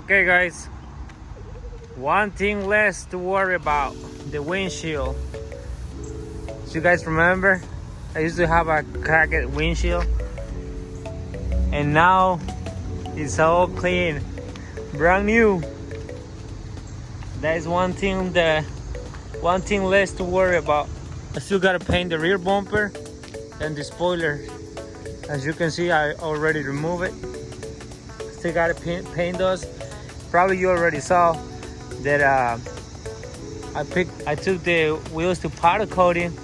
Okay guys, one thing less to worry about, the windshield. So you guys remember, I used to have a cracked windshield and now it's all clean, brand new. That is one thing less to worry about. I still gotta paint the rear bumper and the spoiler. As you can see, I already removed it. Still gotta paint those. Probably you already saw that I took the wheels to powder coating,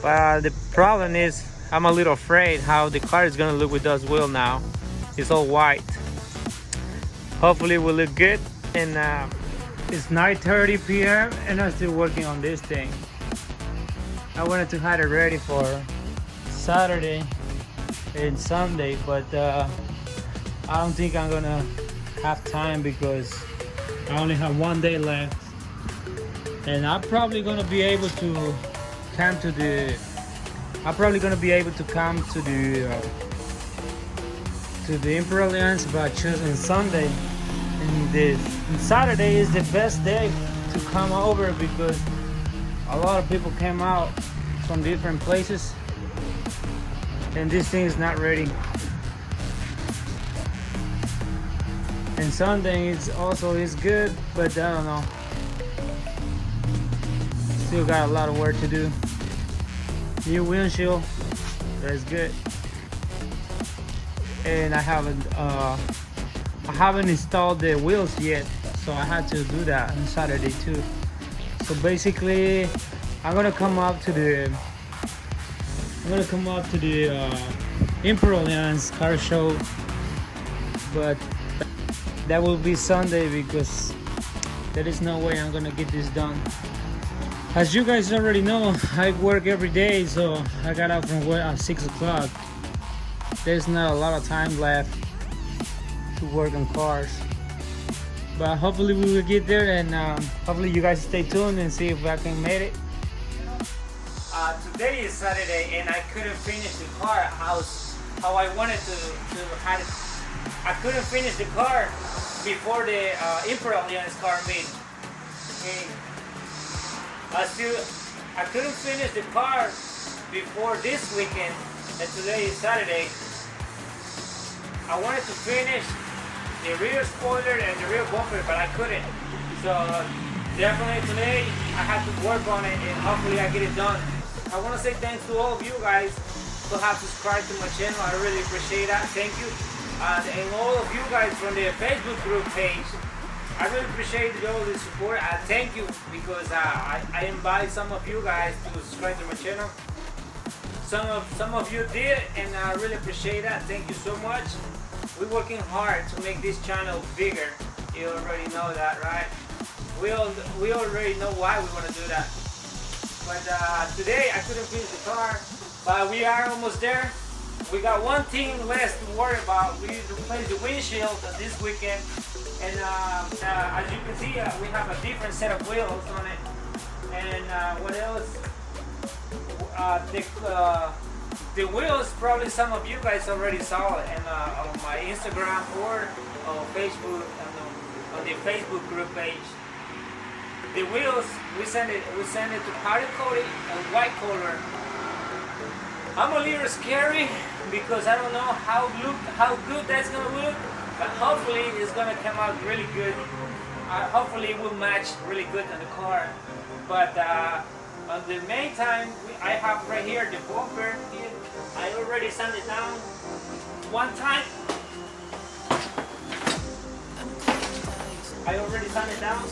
but the problem is I'm a little afraid how the car is gonna look with those wheels now. It's all white. Hopefully it will look good. And it's 9:30 p.m. and I'm still working on this thing. I wanted to have it ready for Saturday and Sunday, but I don't think I'm gonna have time because I only have one day left, and I'm probably gonna be able to come to the Imperial Alliance, but choosing Sunday. And Saturday is the best day to come over because a lot of people came out from different places and this thing is not ready. And Sunday is good, but I don't know. Still got a lot of work to do. New windshield, that's good. And I haven't installed the wheels yet, so I had to do that on Saturday too. So basically, I'm gonna come up to the Imperial Alliance car show, but that will be Sunday because there is no way I'm gonna get this done. As you guys already know, I work every day, so I got out from work at 6 o'clock. There's not a lot of time left to work on cars, but hopefully we will get there, and hopefully you guys stay tuned and see if I can make it. Today is Saturday and I couldn't finish the car how I wanted to have it. I couldn't finish the car before the Imperial Alliance car meet. Okay. I couldn't finish the car before this weekend, and today is Saturday. I wanted to finish the rear spoiler and the rear bumper, but I couldn't. So definitely today I have to work on it and hopefully I get it done. I want to say thanks to all of you guys who have subscribed to my channel. I really appreciate that. Thank you. And all of you guys from the Facebook group page, I really appreciate all the support. Thank you, because I invite some of you guys to subscribe to my channel. Some of you did, and I really appreciate that. Thank you so much. We're working hard to make this channel bigger. You already know that, right? We already know why we want to do that. But today I couldn't finish the car, but we are almost there. We got one thing less to worry about. We need to replace the windshield this weekend, and as you can see, we have a different set of wheels on it. And what else? The wheels, probably some of you guys already saw it on my Instagram or on Facebook, on the Facebook group page. The wheels, we send it to powder coating and white color. I'm a little scary because I don't know how good that's gonna look, but hopefully it's gonna come out really good. Hopefully it will match really good on the car. But on the main time, I have right here the bumper here. I already sanded down one time. I already sanded down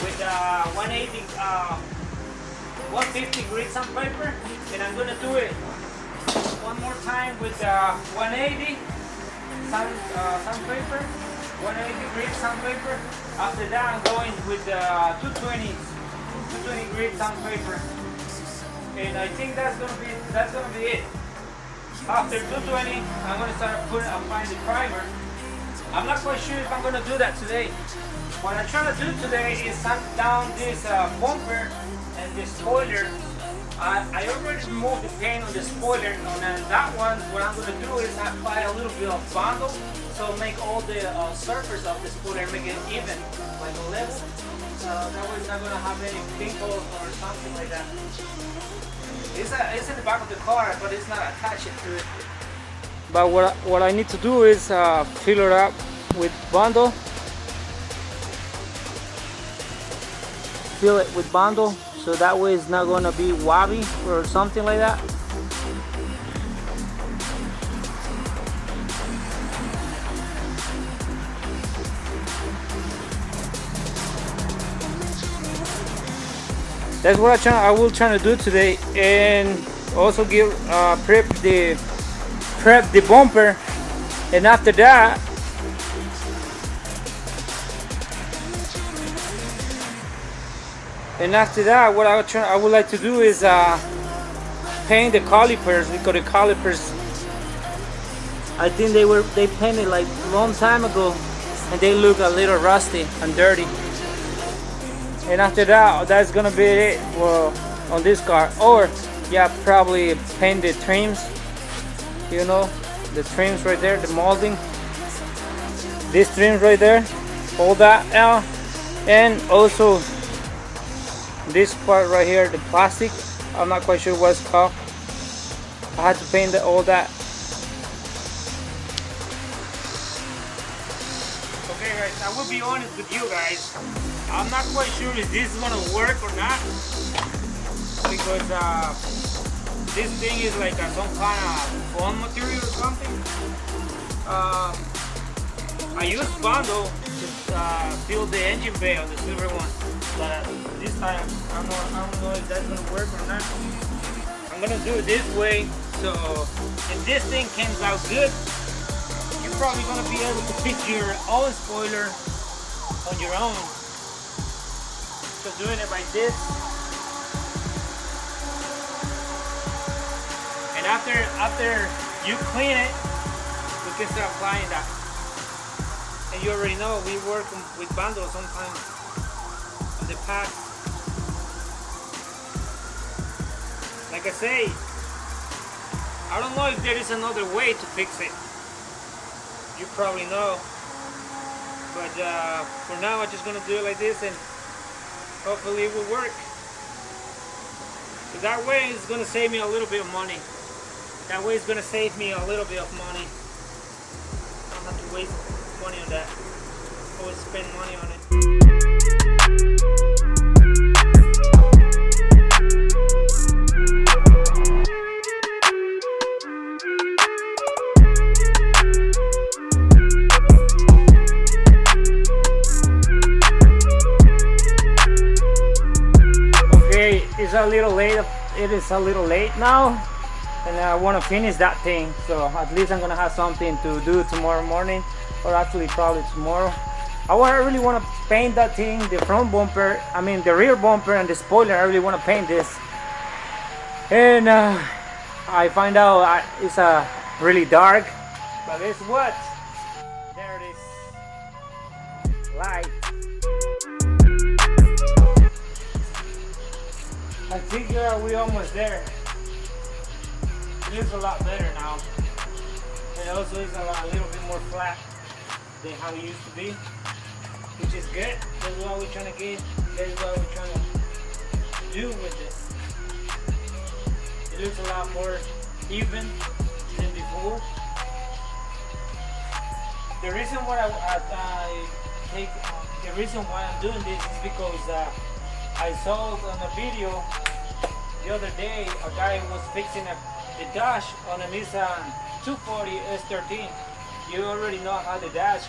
with 180, 150 grit sandpaper, and I'm gonna do it one more time with 180 sandpaper, 180 grit sandpaper. After that, I'm going with 220 grit sandpaper, and I think that's gonna be it. After 220, I'm gonna start applying the primer. I'm not quite sure if I'm gonna do that today. What I'm trying to do today is sand down this bumper and this spoiler I already removed the paint on the spoiler. On that one, what I'm going to do is apply a little bit of bundle, so make all the surface of the spoiler, make it even, like a level. That way it's not going to have any pimples or something like that. It's in the back of the car, but it's not attached to it. But what I need to do is fill it up with bundle. Fill it with bundle, so that way it's not going to be wobbly or something like that. That's what I will try to do today, and also prep the bumper, and after that what I would like to do is paint the calipers, because the calipers, I think they painted like a long time ago, and they look a little rusty and dirty. And after that, that's gonna be it on this car. Or yeah, probably paint the trims, you know, the trims right there, the molding, these trims right there, all that out, and also this part right here, the plastic, I'm not quite sure what it's called. I had to paint all that. Okay guys, I will be honest with you guys, I'm not quite sure if this is gonna work or not, because this thing is like some kind of foam material or something. I used bundle to fill the engine bay on the silver one, but this time I don't know if that's gonna work or not. I'm gonna do it this way, so if this thing comes out good, you're probably gonna be able to fix your own spoiler on your own. So doing it like this, and after you clean it, we can start applying that. And you already know we work with bundle sometimes in the past. Like I say, I don't know if there is another way to fix it. You probably know, but for now I'm just gonna do it like this, and hopefully it will work. So that way it's gonna save me a little bit of money. That way it's gonna save me a little bit of money. I don't have to waste money on that. Always spend money on it. Okay, it's a little late. It is a little late now, and I want to finish that thing. So at least I'm gonna have something to do tomorrow morning, or actually probably tomorrow. I really want to paint that thing, the front bumper, I mean the rear bumper and the spoiler. I really want to paint this, and I find out it's really dark, but guess what? There it is, light. I think we're almost there. It looks a lot better now, and also it's a little bit more flat than how it used to be, which is good. That's what we're trying to get. That's what we're trying to do with it. It looks a lot more even than before. The reason why the reason why I'm doing this is because I saw on a video the other day a guy was fixing the dash on a Nissan 240 S13. You already know how the dash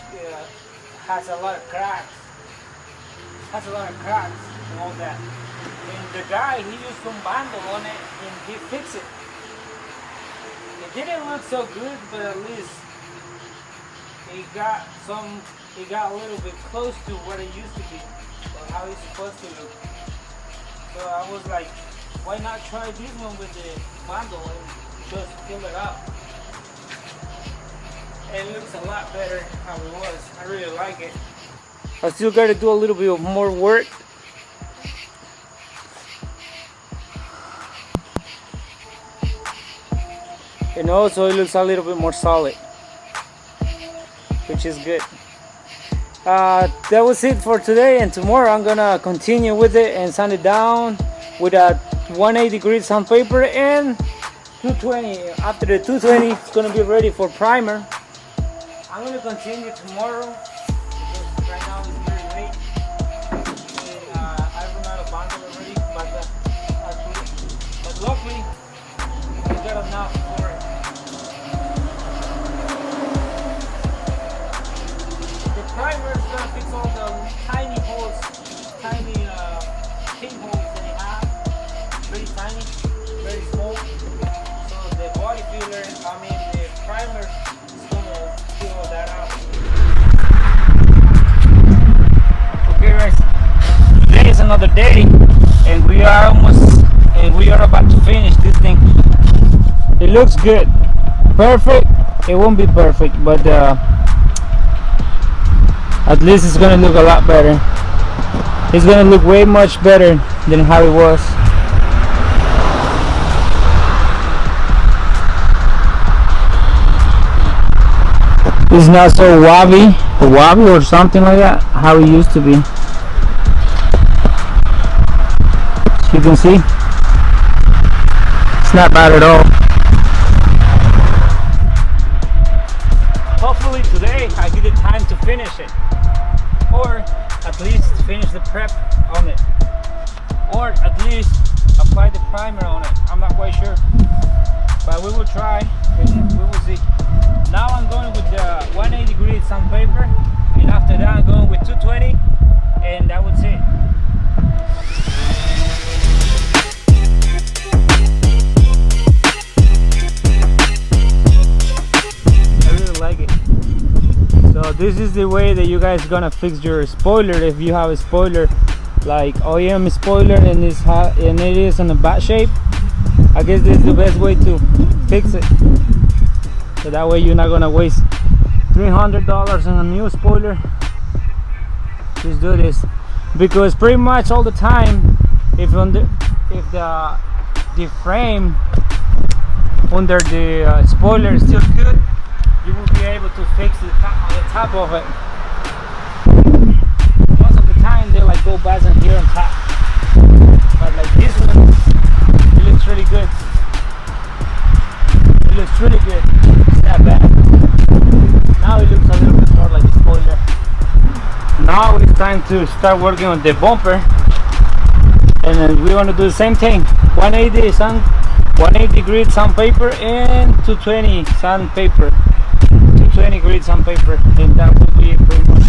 has a lot of cracks. And all that. And the guy, he used some bundle on it and he fixed it. It didn't look so good, but at least it got a little bit close to what it used to be, or how it's supposed to look. So I was like, why not try this one with the bundle and just fill it up? It looks a lot better how it was. I really like it. I still got to do a little bit of more work. and also it looks a little bit more solid, which is good. That was it for today, and tomorrow I'm gonna continue with it and sand it down with a 180 degrees sandpaper and 220. After the 220, it's gonna be ready for primer. I'm gonna continue tomorrow because right now it's very late. I run out of bundle already, but luckily we got enough for it. The primer is gonna fix all the tiny holes, tiny pinholes that it has. Very tiny, very small. So the body filler, the primer is gonna fill that out. Okay guys, today is another day and we are about to finish this thing. It looks good. Perfect, it won't be perfect, but at least it's gonna look a lot better. It's gonna look way much better than how it was. It's not so wobbly or something like that, how it used to be. As you can see, it's not bad at all. Hopefully today I get the time to finish it, or at least finish the prep on it, or at least apply the primer on it. I'm not quite sure, but we will try and we will see. Now I'm going with the 180 degrees sandpaper, and after that I'm going with 220, and that was it. I really like it. So this is the way that you guys gonna fix your spoiler. If you have a spoiler like OEM spoiler and it is in a bad shape, I guess this is the best way to fix it. So that way you're not gonna waste $300 on a new spoiler. Just do this, because pretty much all the time, if the frame under the spoiler is still good, you will be able to fix the top of it. Most of the time they like go bad in here on top, but like this one, it looks really good. It looks really good. It's not bad. Now it looks a little bit more like a spoiler. Now it's time to start working on the bumper, and then we want to do the same thing: 180 degrees sandpaper and 220 sandpaper. 220 degrees sandpaper, and that will be pretty much.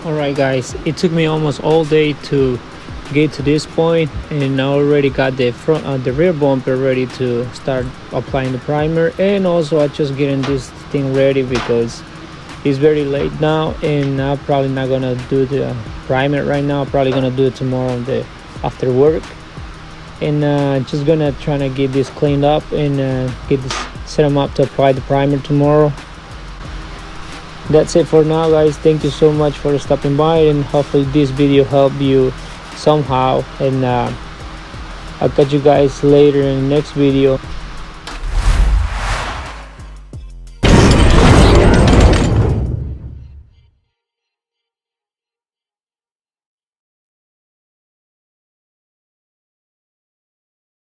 Alright guys, it took me almost all day to get to this point, and I already got the rear bumper ready to start applying the primer, and also I just getting this thing ready because it's very late now, and I'm probably not gonna do the primer right now. I'm probably gonna do it tomorrow after work, and just gonna try to get this cleaned up and set them up to apply the primer tomorrow. That's it for now guys. Thank you so much for stopping by, and hopefully this video helped you somehow, and I'll catch you guys later in the next video.